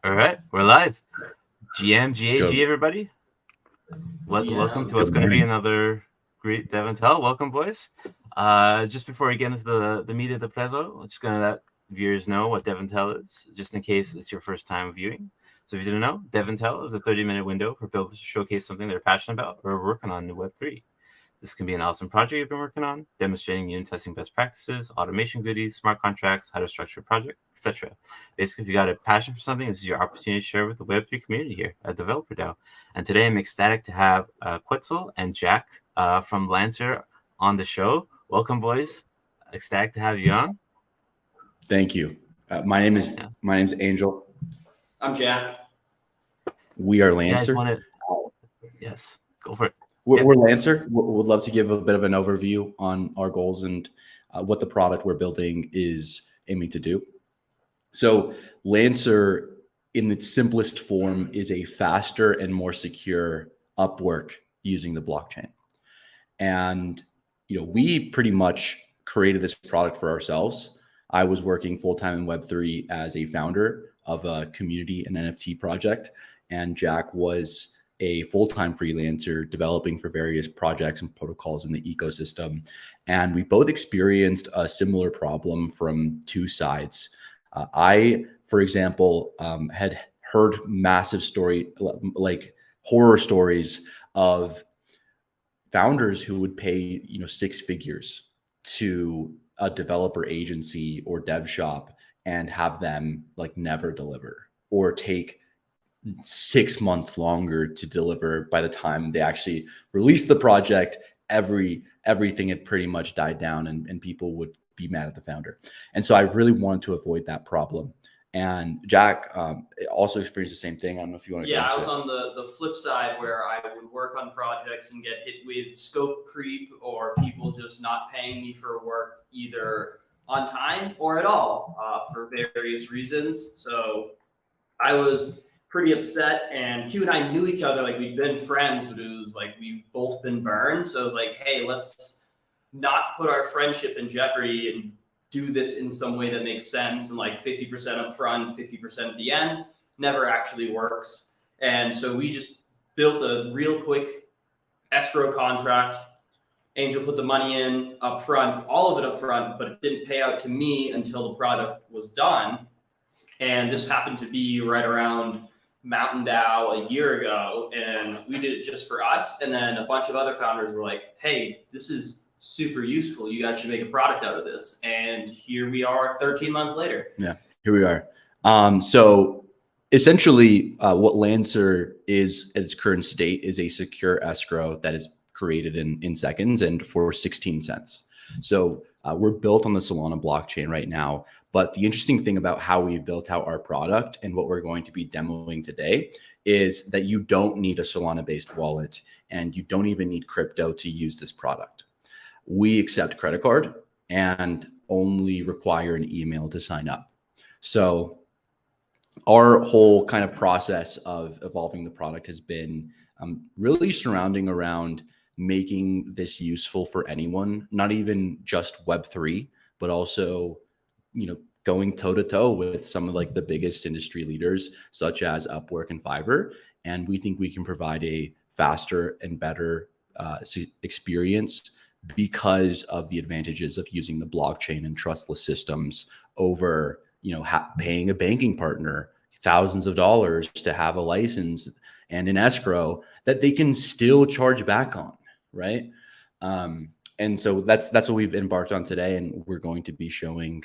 All right, we're live. GM, Go. GAG, everybody. Welcome to GM. Good what's going to be morning. another great DevNTell. Welcome, boys. Just before we get into the meat of the prezzo, I'm just going to let viewers know what DevNTell is, just in case it's your first time viewing. So if you didn't know, DevNTell is a 30-minute window for builders to showcase something they're passionate about or working on in Web3. This can be an awesome project you've been working on, demonstrating unit testing best practices, automation goodies, smart contracts, how to structure a project, etc. Basically, if you got a passion for something, this is your opportunity to share with the Web3 community here at Developer DAO. And today I'm ecstatic to have Quetzal and Jack from Lancer on the show. Welcome, boys. Ecstatic to have you on. Thank you. My name is Angel. I'm Jack. We are You guys Lancer. want to? Yes, go for it. We're Lancer. We'd love to give a bit of an overview on our goals and what the product we're building is aiming to do. So Lancer, in its simplest form, is a faster and more secure Upwork using the blockchain. And we pretty much created this product for ourselves. I was working full-time in Web3 as a founder of a community and NFT project, and Jack was a full-time freelancer developing for various projects and protocols in the ecosystem. And we both experienced a similar problem from two sides. I, for example, had heard massive like horror stories of founders who would pay, six figures to a developer agency or dev shop and have them like never deliver, or take 6 months longer to deliver. By the time they actually released the project, everything had pretty much died down, and people would be mad at the founder. And so I really wanted to avoid that problem. And Jack also experienced the same thing. I don't know if you want to. Yeah, I was on the flip side where I would work on projects and get hit with scope creep or people just not paying me for work either on time or at all for various reasons. So I was pretty upset, and Q and I knew each other, like we'd been friends, but it was like we've both been burned. So I was like, hey, let's not put our friendship in jeopardy and do this in some way that makes sense. And like 50% up front, 50% at the end never actually works. And so we just built a real quick escrow contract. Angel put the money in up front, all of it up front, but it didn't pay out to me until the product was done. And this happened to be right around Mountain DAO a year ago, and we did it just for us. And then a bunch of other founders were like, hey, this is super useful. You guys should make a product out of this. And here we are 13 months later. Yeah, here we are. So essentially what Lancer is at its current state is a secure escrow that is created in seconds and for 16 cents. So we're built on the Solana blockchain right now. But the interesting thing about how we've built out our product and what we're going to be demoing today is that you don't need a Solana-based wallet, and you don't even need crypto to use this product. We accept credit card and only require an email to sign up. So our whole kind of process of evolving the product has been really surrounding around making this useful for anyone, not even just Web3, but also, going toe to toe with some of like the biggest industry leaders, such as Upwork and Fiverr. And we think we can provide a faster and better experience because of the advantages of using the blockchain and trustless systems over, paying a banking partner thousands of dollars to have a license and an escrow that they can still charge back on, right? And so that's what we've embarked on today, and we're going to be showing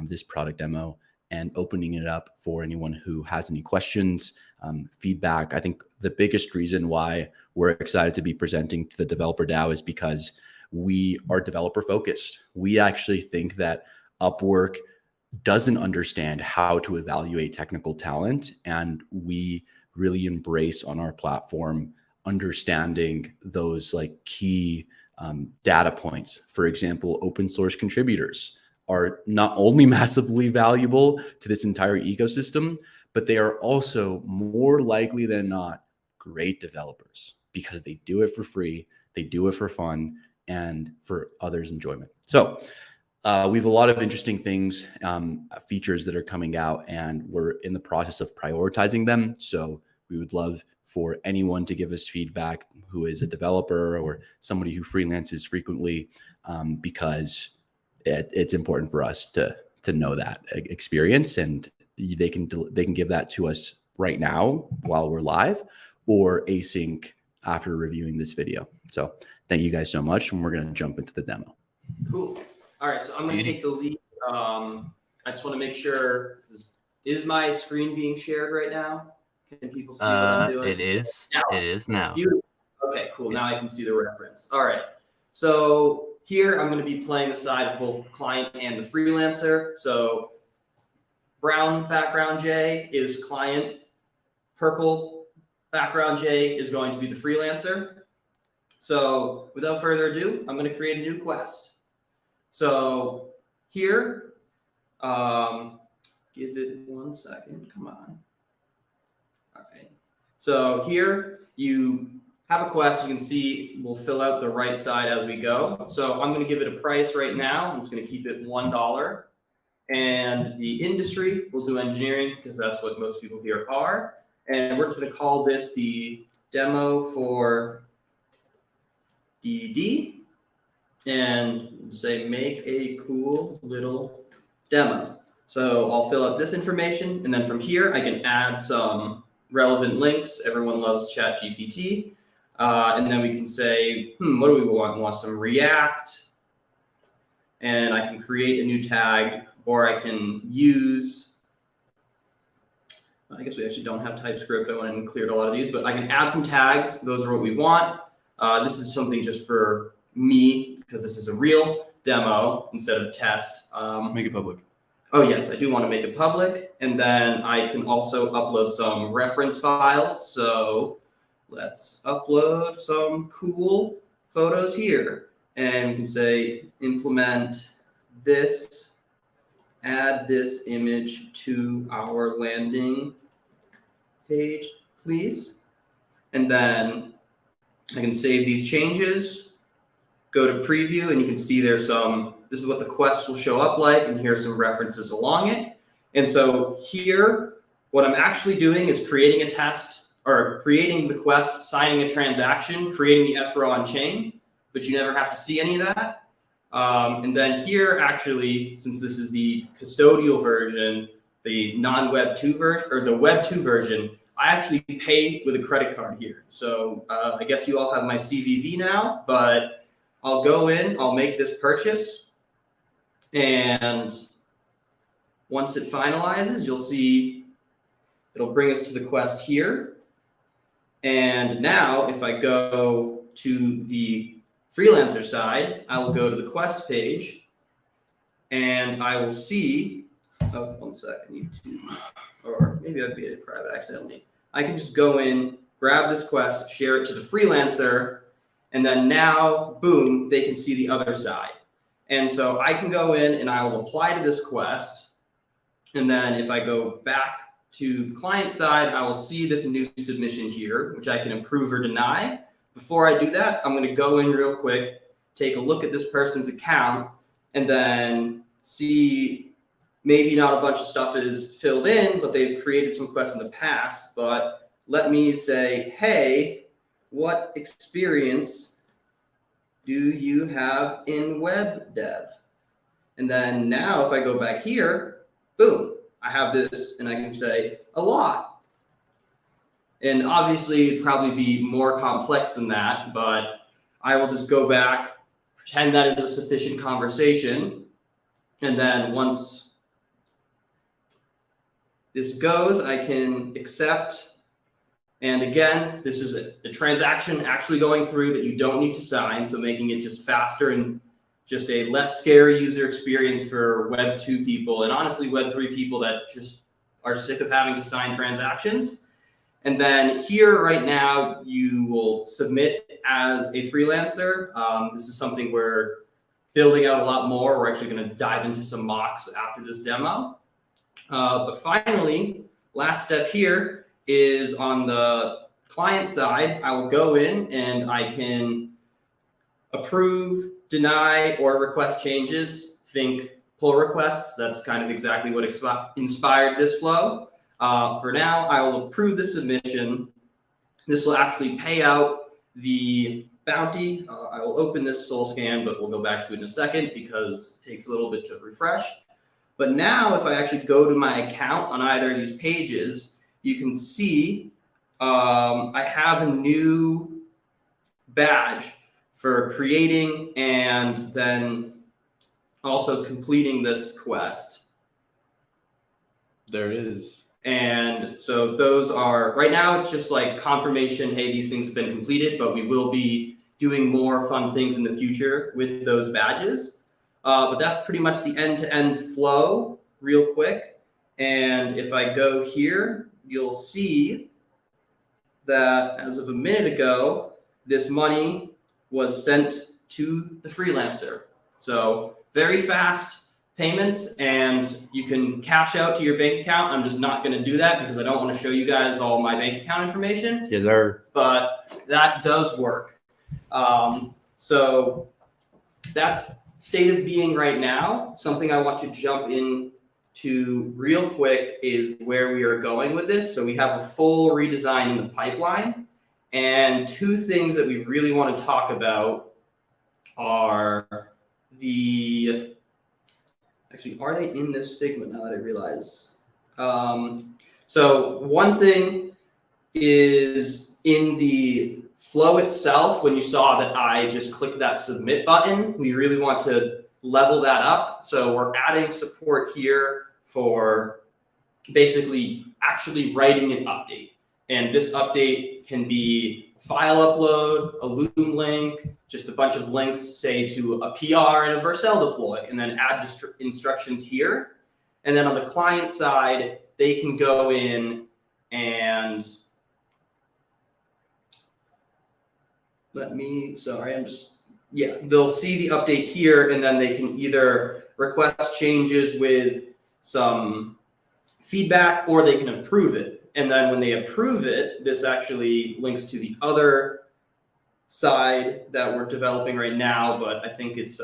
this product demo and opening it up for anyone who has any questions, feedback. I think the biggest reason why we're excited to be presenting to the Developer DAO is because we are developer focused. We actually think that Upwork doesn't understand how to evaluate technical talent, and we really embrace on our platform understanding those like key data points. For example, open source contributors are not only massively valuable to this entire ecosystem, but they are also more likely than not great developers because they do it for free, they do it for fun, and for others' enjoyment. So We have a lot of interesting things, features that are coming out, and we're in the process of prioritizing them. So we would love for anyone to give us feedback who is a developer or somebody who freelances frequently, because it's important for us to know that experience, and they can give that to us right now while we're live, or async after reviewing this video. So thank you guys so much, and we're going to jump into the demo. Cool. All right, so I'm going to take the lead. I just want to make sure, is my screen being shared right now? Can people see what I'm doing? It is. Now. It is now. Okay, cool. Now I can see the reference. All right. So here I'm going to be playing the side of both the client and the freelancer. So brown background J is client. Purple background J is going to be the freelancer. So without further ado, I'm going to create a new quest. So here, give it 1 second. Come on. All right. So here you have a quest. You can see we'll fill out the right side as we go. So I'm going to give it a price right now. I'm just going to keep it $1. And the industry, we'll do engineering because that's what most people here are. And we're just going to call this the demo for DD. And say make a cool little demo. So I'll fill out this information, and then from here I can add some relevant links. Everyone loves ChatGPT. And then we can say, what do we want? We want some React. And I can create a new tag, or I can use, I guess we actually don't have TypeScript. I went and cleared a lot of these, but I can add some tags. Those are what we want. This is something just for me, because this is a real demo instead of test. Make it public. Oh yes, I do want to make it public. And then I can also upload some reference files. So let's upload some cool photos here. And we can say implement this, add this image to our landing page, please. And then I can save these changes. Go to preview, and you can see there's this is what the quest will show up like, and here's some references along it. And so here, what I'm actually doing is creating a test, or creating the quest, signing a transaction, creating the escrow on chain, but you never have to see any of that. And then here, actually, since this is the custodial version, the non-Web 2 version, or the Web 2 version, I actually pay with a credit card here. So I guess you all have my CVV now, but I'll go in, I'll make this purchase, and once it finalizes, you'll see it'll bring us to the quest here. And now if I go to the freelancer side, I will go to the quest page, and I will see, oh, 1 second, YouTube, or maybe I've made it private accidentally. I can just go in, grab this quest, share it to the freelancer, and then now, boom, they can see the other side. And so I can go in and I will apply to this quest. And then if I go back to the client side, I will see this new submission here, which I can approve or deny. Before I do that, I'm going to go in real quick, take a look at this person's account, and then see maybe not a bunch of stuff is filled in, but they've created some quests in the past. But let me say, hey, what experience do you have in web dev? And then now if I go back here, boom, I have this, and I can say a lot. And obviously it'd probably be more complex than that, but I will just go back, pretend that is a sufficient conversation. And then once this goes, I can accept. And again, this is a transaction actually going through that you don't need to sign, so making it just faster and just a less scary user experience for Web 2 people, and honestly Web 3 people that just are sick of having to sign transactions. And then here right now, you will submit as a freelancer. This is something we're building out a lot more. We're actually going to dive into some mocks after this demo. But finally, last step here is on the client side. I will go in and I can approve, deny, or request changes think pull requests. That's kind of exactly what inspired this flow. For now, I will approve the submission. This will actually pay out the bounty. I will open this soul scan, but we'll go back to it in a second because it takes a little bit to refresh. But now if I actually go to my account on either of these pages, you can see I have a new badge for creating and then also completing this quest. There it is. And so those are, right now it's just like confirmation, hey, these things have been completed, but we will be doing more fun things in the future with those badges. But that's pretty much the end-to-end flow real quick. And if I go here, you'll see that as of a minute ago, this money was sent to the freelancer. So very fast payments, and you can cash out to your bank account. I'm just not going to do that because I don't want to show you guys all my bank account information. Yes, sir. But that does work. So that's state of being right now. Something I want to jump into real quick is where we are going with this. So we have a full redesign in the pipeline, and two things that we really want to talk about are actually, are they in this Figma now that I realize? So one thing is in the flow itself, when you saw that I just clicked that submit button, we really want to level that up. So we're adding support here for basically actually writing an update. And this update can be a file upload, a Loom link, just a bunch of links, say to a PR and a Vercel deploy, and then add instructions here. And then on the client side, they can go in and they'll see the update here, and then they can either request changes with some feedback, or they can approve it. And then when they approve it, this actually links to the other side that we're developing right now, but I think it's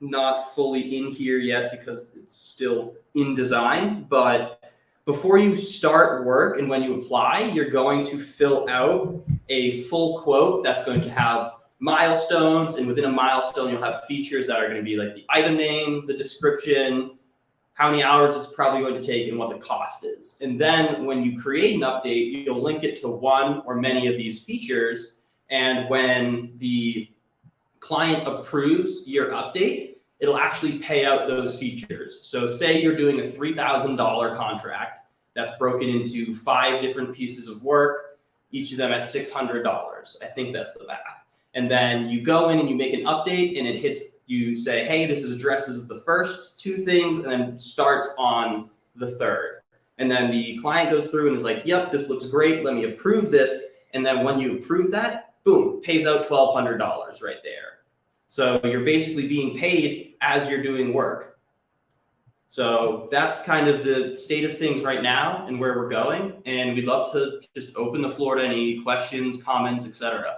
not fully in here yet because it's still in design. But before you start work and when you apply, you're going to fill out a full quote that's going to have milestones, and within a milestone, you'll have features that are going to be like the item name, the description, how many hours it's probably going to take, and what the cost is. And then when you create an update, you'll link it to one or many of these features. And when the client approves your update, it'll actually pay out those features. So say you're doing a $3,000 contract that's broken into 5 different pieces of work, each of them at $600. I think that's the math. And then you go in and you make an update, and it hits, you say, hey, this addresses the first 2 things and then starts on the third. And then the client goes through and is like, yep, this looks great. Let me approve this. And then when you approve that, boom, pays out $1,200 right there. So you're basically being paid as you're doing work. So that's kind of the state of things right now and where we're going. And we'd love to just open the floor to any questions, comments, etc.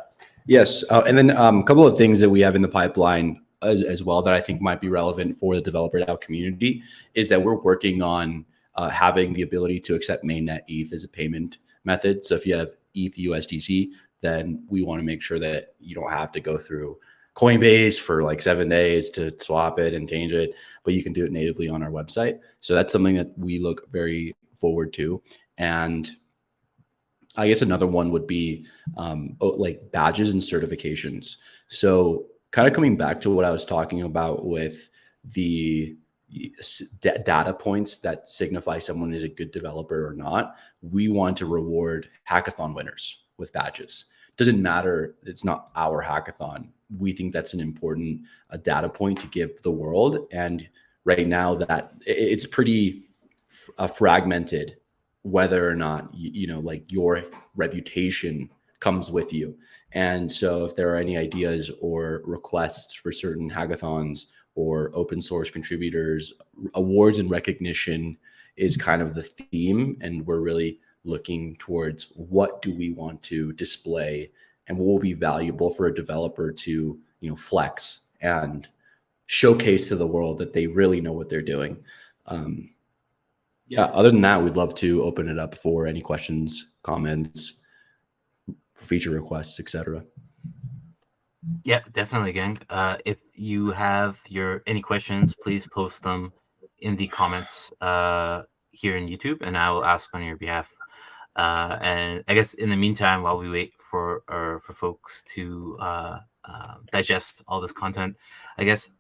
Yes. And then a couple of things that we have in the pipeline as well that I think might be relevant for the developer DAO community is that we're working on having the ability to accept mainnet ETH as a payment method. So if you have ETH USDC, then we want to make sure that you don't have to go through Coinbase for like 7 days to swap it and change it, but you can do it natively on our website. So that's something that we look very forward to. And I guess another one would be like badges and certifications. So kind of coming back to what I was talking about with the data points that signify someone is a good developer or not, we want to reward hackathon winners with badges. Doesn't matter, it's not our hackathon. We think that's an important data point to give the world. And right now that it's pretty fragmented whether or not, you know, like your reputation comes with you. And so if there are any ideas or requests for certain hackathons or open source contributors, awards and recognition is kind of the theme. And we're really looking towards what do we want to display and what will be valuable for a developer to, you know, flex and showcase to the world that they really know what they're doing. Other than that, we'd love to open it up for any questions, comments, feature requests, etc. Yeah, definitely, gang. If you have any questions, please post them in the comments here in YouTube, and I will ask on your behalf. And I guess in the meantime, while we wait for folks to digest all this content, I guess,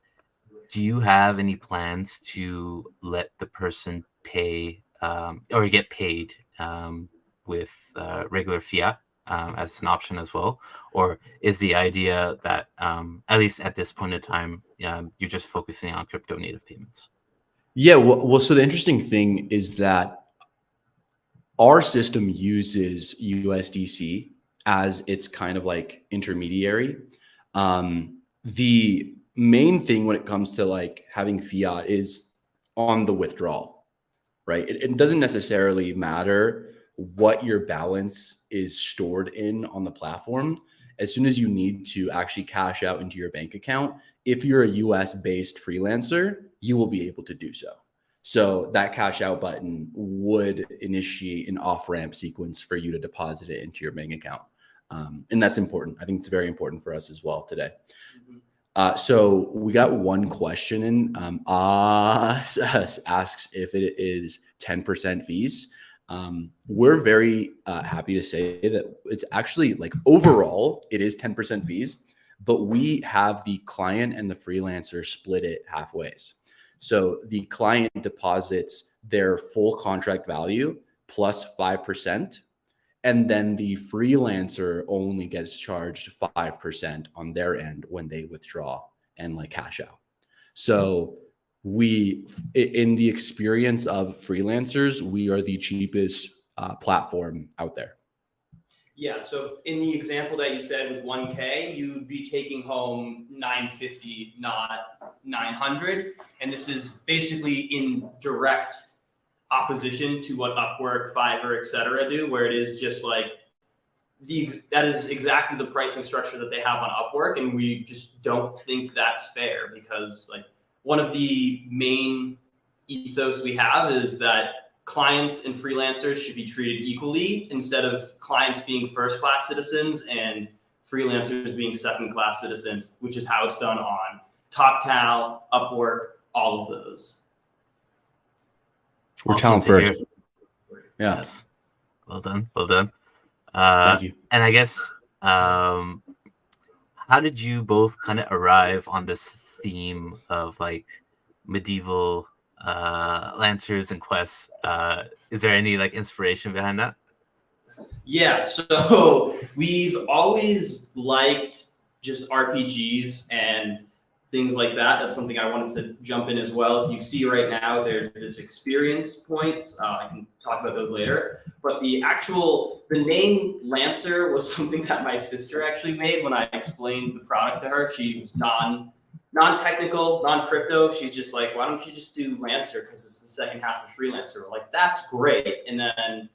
do you have any plans to let the person pay or get paid with regular fiat as an option as well? Or is the idea that, at least at this point in time, you're just focusing on crypto native payments? Yeah, well, so the interesting thing is that our system uses USDC as its kind of like intermediary. The main thing when it comes to like having fiat is on the withdrawal, right? It doesn't necessarily matter what your balance is stored in on the platform. As soon as you need to actually cash out into your bank account, if you're a US based freelancer, you will be able to do so. So that cash out button would initiate an off ramp sequence for you to deposit it into your bank account. And that's important. I think it's very important for us as well today. So we got one question in. Asks if it is 10% fees. We're very happy to say that it's actually like overall it is 10% fees, but we have the client and the freelancer split it halfways. So the client deposits their full contract value plus 5%. And then the freelancer only gets charged 5% on their end when they withdraw and like cash out. So we, in the experience of freelancers, we are the cheapest platform out there. Yeah. So in the example that you said with 1K, you'd be taking home 950, not 900. And this is basically in direct opposition to what Upwork, Fiverr, et cetera do, where it is just like that is exactly the pricing structure that they have on Upwork. And we just don't think that's fair, because like one of the main ethos we have is that clients and freelancers should be treated equally, instead of clients being first-class citizens and freelancers being second-class citizens, which is how it's done on TopTal, Upwork, all of those. We're Awesome talent to hear. first. Yeah. Yes. Well done. Well done. Thank you. And I guess, how did you both kind of arrive on this theme of like medieval lancers and quests? Is there any like inspiration behind that? Yeah, so we've always liked just RPGs and things like that. That's something I wanted to jump in as well. If you see right now, there's this experience point. I can talk about those later. But the name Lancer was something that my sister actually made when I explained the product to her. She was non-technical, non-crypto. She's just like, why don't you just do Lancer? Because it's the second half of Freelancer. We're like, that's great. And then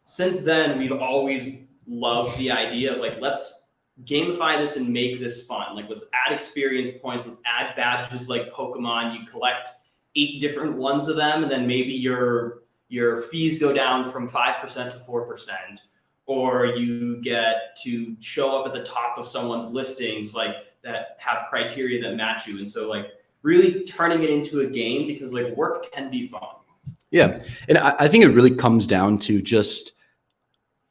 since then, we've always loved the idea of like, let's gamify this and make this fun. Like, let's add experience points, let's add badges like Pokemon. You collect 8 different ones of them, and then maybe your fees go down from 5% to 4%, or you get to show up at the top of someone's listings like that have criteria that match you. And so like really turning it into a game, because like work can be fun. Yeah. And I think it really comes down to just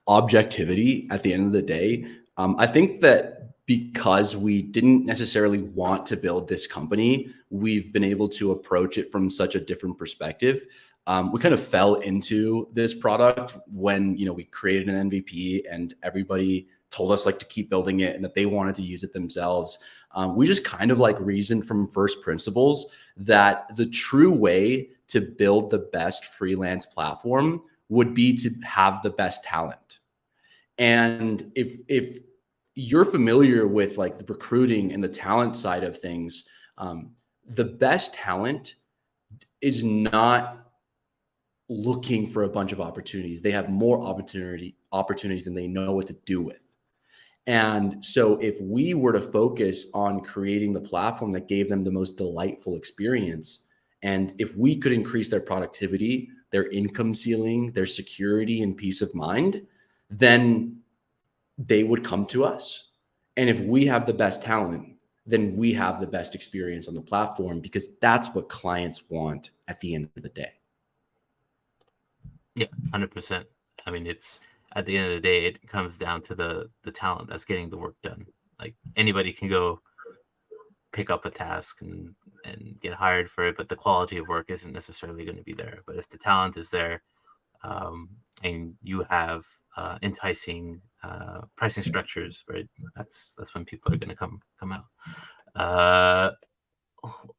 objectivity at the end of the day. I think that because we didn't necessarily want to build this company, we've been able to approach it from such a different perspective. We kind of fell into this product when, we created an MVP and everybody told us like to keep building it and that they wanted to use it themselves. We just kind of like reasoned from first principles that the true way to build the best freelance platform would be to have the best talent. And if you're familiar with like the recruiting and the talent side of things, the best talent is not looking for a bunch of opportunities. They have more opportunities than they know what to do with. And so if we were to focus on creating the platform that gave them the most delightful experience, and if we could increase their productivity, their income ceiling, their security and peace of mind, then they would come to us. And if we have the best talent, then we have the best experience on the platform, because that's what clients want at the end of the day. Yeah, 100%. I mean, it's at the end of the day, it comes down to the talent that's getting the work done. Like anybody can go pick up a task and get hired for it, but the quality of work isn't necessarily going to be there. But if the talent is there, and you have enticing pricing structures, right? That's when people are going to come out.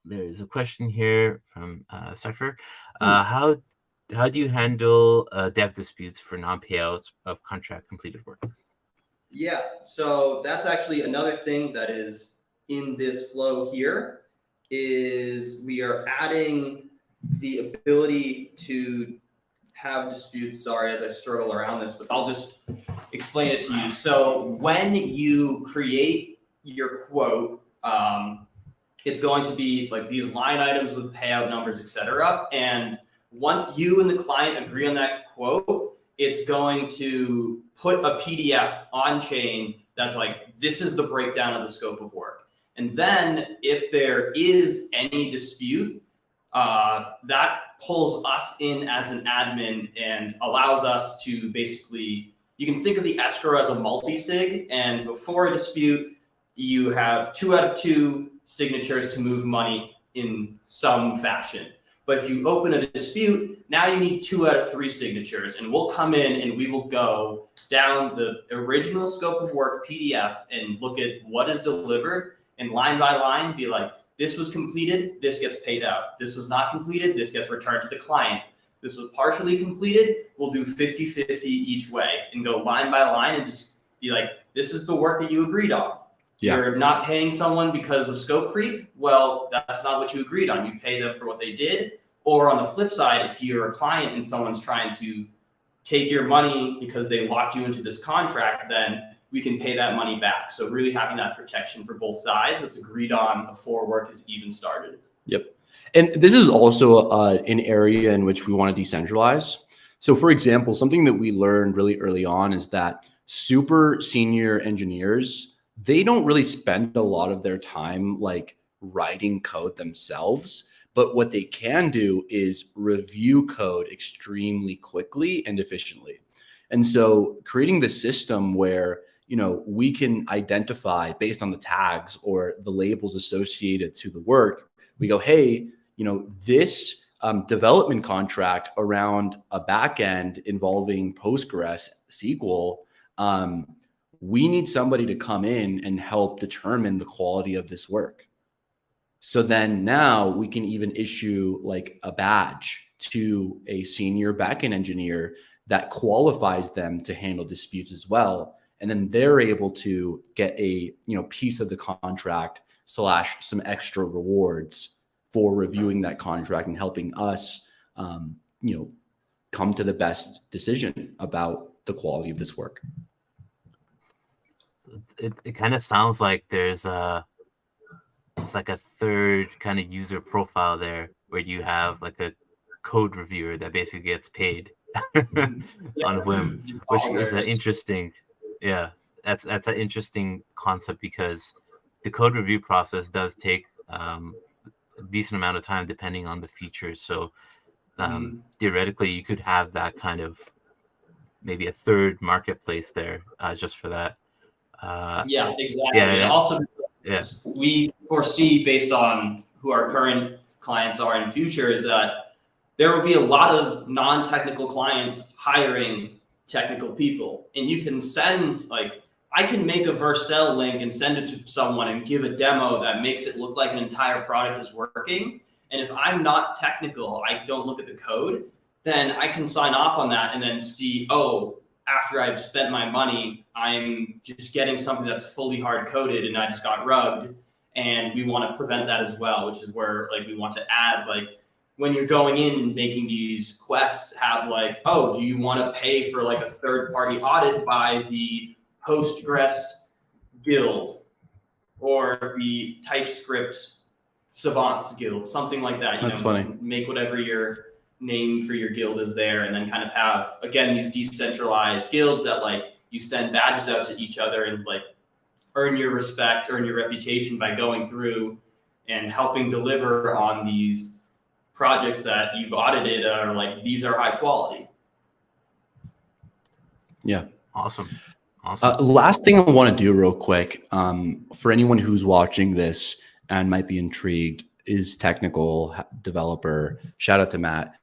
There's a question here from Cypher. How do you handle dev disputes for non-payouts of contract completed work? Yeah, so that's actually another thing that is in this flow here, is we are adding the ability to have disputes. Sorry, as I struggle around this, but I'll just explain it to you. So when you create your quote, it's going to be like these line items with payout numbers, etc. And once you and the client agree on that quote, it's going to put a PDF on chain that's like, this is the breakdown of the scope of work. And then if there is any dispute, that pulls us in as an admin and allows us to basically, you can think of the escrow as a multi-sig, and before a dispute, you have 2 out of 2 signatures to move money in some fashion. But if you open a dispute, now you need 2 out of 3 signatures, and we'll come in and we will go down the original scope of work PDF and look at what is delivered, and line by line be like, this was completed, this gets paid out. This was not completed, this gets returned to the client. This was partially completed, we'll do 50-50 each way and go line by line and just be like, this is the work that you agreed on. Yeah. You're not paying someone because of scope creep. Well, that's not what you agreed on. You pay them for what they did. Or on the flip side, if you're a client and someone's trying to take your money because they locked you into this contract, then we can pay that money back. So really having that protection for both sides that's agreed on before work has even started. Yep. And this is also an area in which we want to decentralize. So for example, something that we learned really early on is that super senior engineers, they don't really spend a lot of their time like writing code themselves, but what they can do is review code extremely quickly and efficiently. And so creating the system where, you know, we can identify based on the tags or the labels associated to the work, we go, hey, you know, this development contract around a backend involving Postgres SQL, we need somebody to come in and help determine the quality of this work. So then now we can even issue like a badge to a senior backend engineer that qualifies them to handle disputes as well. And then they're able to get a, you know, piece of the contract / some extra rewards for reviewing that contract and helping us, you know, come to the best decision about the quality of this work. It kind of sounds like there's it's like a third kind of user profile there where you have like a code reviewer that basically gets paid on a whim, which is an interesting, that's an interesting concept, because the code review process does take a decent amount of time depending on the features. So theoretically, you could have that kind of maybe a third marketplace there just for that. Yeah, exactly. Yeah. Also, we foresee, based on who our current clients are in future, is that there will be a lot of non-technical clients hiring technical people. And you can send, like, I can make a Vercel link and send it to someone and give a demo that makes it look like an entire product is working. And if I'm not technical, I don't look at the code, then I can sign off on that and then see, oh, after I've spent my money, I'm just getting something that's fully hard coded and I just got rugged. And we want to prevent that as well, which is where, like, we want to add, like, when you're going in and making these quests, have like, oh, do you want to pay for like a third party audit by the Postgres Guild or the TypeScript Savants Guild, something like that. That's funny. Make whatever your name for your guild is there, and then kind of have, again, these decentralized guilds that like you send badges out to each other and like earn your respect, earn your reputation by going through and helping deliver on these projects that you've audited are like, these are high quality. Yeah. Awesome. Last thing I want to do real quick, for anyone who's watching this and might be intrigued, is technical developer. Shout out to Matt.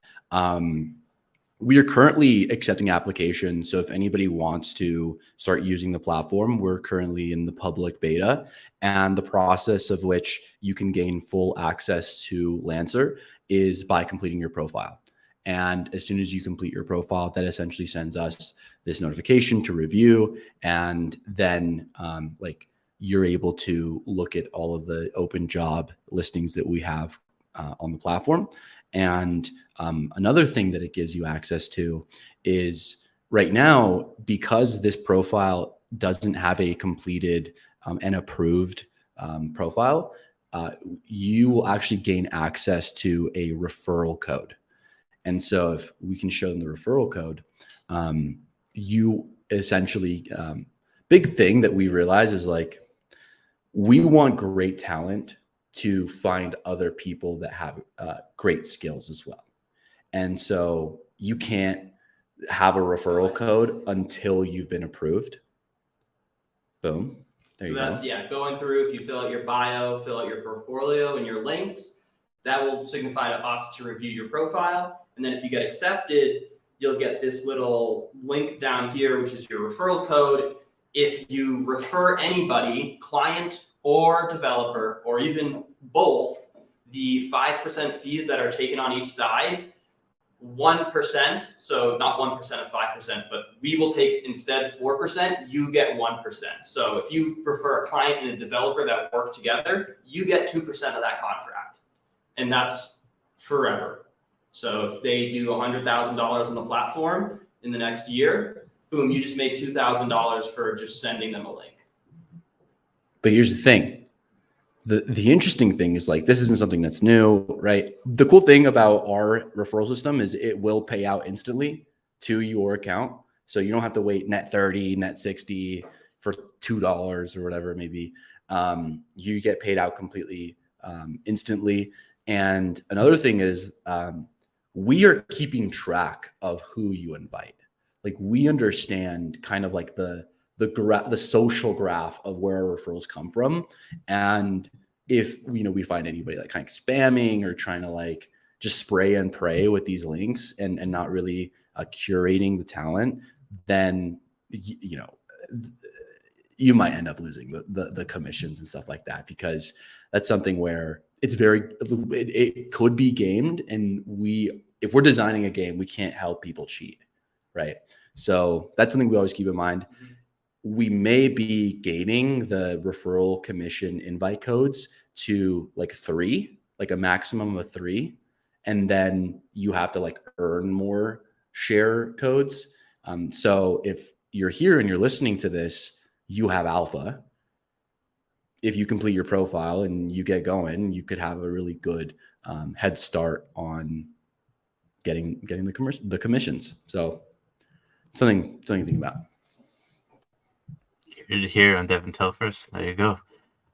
We are currently accepting applications. So if anybody wants to start using the platform, we're currently in the public beta, and the process of which you can gain full access to Lancer is by completing your profile. And as soon as you complete your profile, that essentially sends us this notification to review. And then like you're able to look at all of the open job listings that we have on the platform. And another thing that it gives you access to is right now, because this profile doesn't have a completed and approved profile, you will actually gain access to a referral code. And so if we can show them the referral code, you essentially, big thing that we realize is like, we want great talent to find other people that have great skills as well. And so you can't have a referral code until you've been approved. Boom. There you go. Yeah, going through, if you fill out your bio, fill out your portfolio and your links, that will signify to us to review your profile. And then if you get accepted, you'll get this little link down here, which is your referral code. If you refer anybody, client or developer, or even both, the 5% fees that are taken on each side, 1%, so not 1% of 5%, but we will take instead 4%, you get 1%. So if you refer a client and a developer that work together, you get 2% of that contract. And that's forever. So if they do $100,000 on the platform in the next year, boom, you just made $2,000 for just sending them a link. But here's the thing. The interesting thing is like, this isn't something that's new, right? The cool thing about our referral system is it will pay out instantly to your account. So you don't have to wait net 30, net 60 for $2 or whatever it may be. You get paid out completely instantly. And another thing is we are keeping track of who you invite. Like we understand kind of like the social graph of where our referrals come from. And if, we find anybody like kind of spamming or trying to like just spray and pray with these links and not really curating the talent, then, you might end up losing the commissions and stuff like that, because that's something where it could be gamed. And if we're designing a game, we can't help people cheat. Right. So that's something we always keep in mind. We may be gating the referral commission invite codes to like 3, like a maximum of 3. And then you have to like earn more share codes. So if you're here and you're listening to this, you have alpha. If you complete your profile and you get going, you could have a really good head start on getting the commissions. So something to think about. Here on DevNTell first. There you go.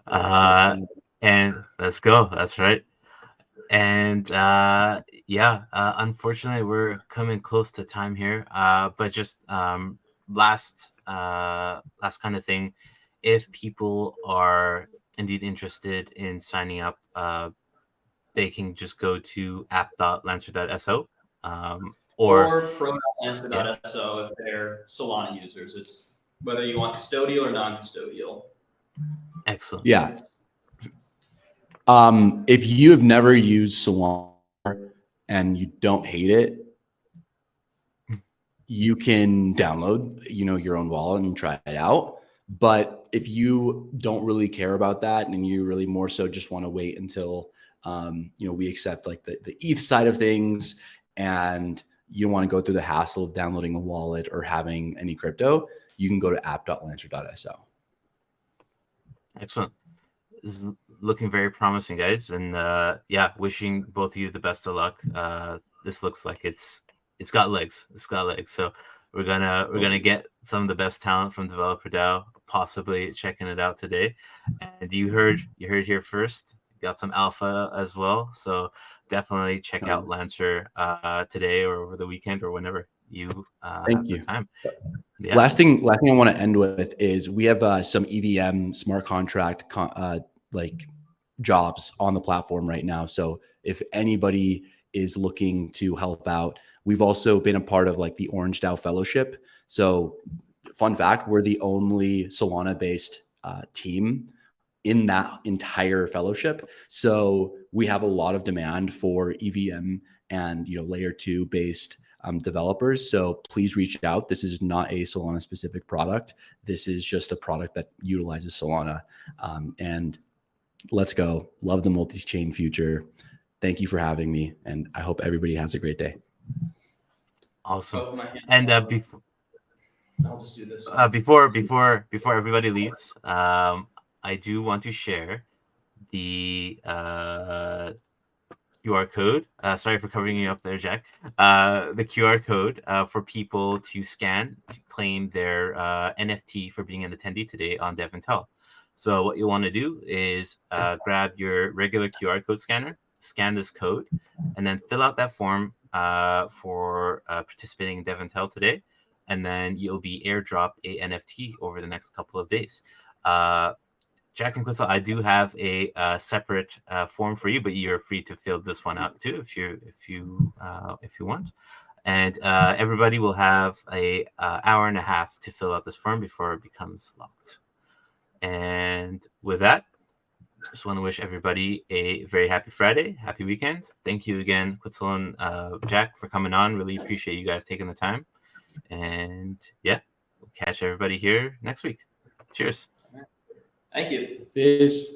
And let's go. That's right. And unfortunately, we're coming close to time here. But just last kind of thing, if people are indeed interested in signing up, they can just go to app.lancer.so or pro.lancer.so if they're Solana users. It's whether you want custodial or non-custodial. Excellent. Yeah. If you have never used Solana and you don't hate it, you can download, your own wallet and try it out. But if you don't really care about that and you really more so just want to wait until, we accept like the ETH side of things, and you don't want to go through the hassle of downloading a wallet or having any crypto, you can go to app.lancer.so. Excellent. This is looking very promising, guys, and yeah, wishing both of you the best of luck. This looks like it's got legs. It's got legs. So we're gonna get some of the best talent from Developer DAO, possibly checking it out today. And you heard here first. Got some alpha as well. So definitely check out Lancer today or over the weekend or whenever you have the time. Yeah. Last thing I want to end with is we have some EVM smart contract like jobs on the platform right now. So if anybody is looking to help out, we've also been a part of like the Orange DAO Fellowship. So fun fact, we're the only Solana based team in that entire fellowship. So we have a lot of demand for EVM and layer 2 based developers. So please reach out. This is not a Solana specific product. This is just a product that utilizes Solana. And let's go. Love the multi-chain future. Thank you for having me. And I hope everybody has a great day. Awesome. And before I'll just do this. Before everybody leaves, I do want to share the QR code. Sorry for covering you up there, Jack. The QR code for people to scan to claim their NFT for being an attendee today on DevNTell. So what you want to do is grab your regular QR code scanner, scan this code, and then fill out that form for participating in DevNTell today. And then you'll be airdropped a NFT over the next couple of days. Jack and Quetzal, I do have a separate form for you, but you're free to fill this one out too if you want. And everybody will have a hour and a half to fill out this form before it becomes locked. And with that, just want to wish everybody a very happy Friday, happy weekend. Thank you again, Quetzal and Jack, for coming on. Really appreciate you guys taking the time. And yeah, we'll catch everybody here next week. Cheers. Thank you. Peace.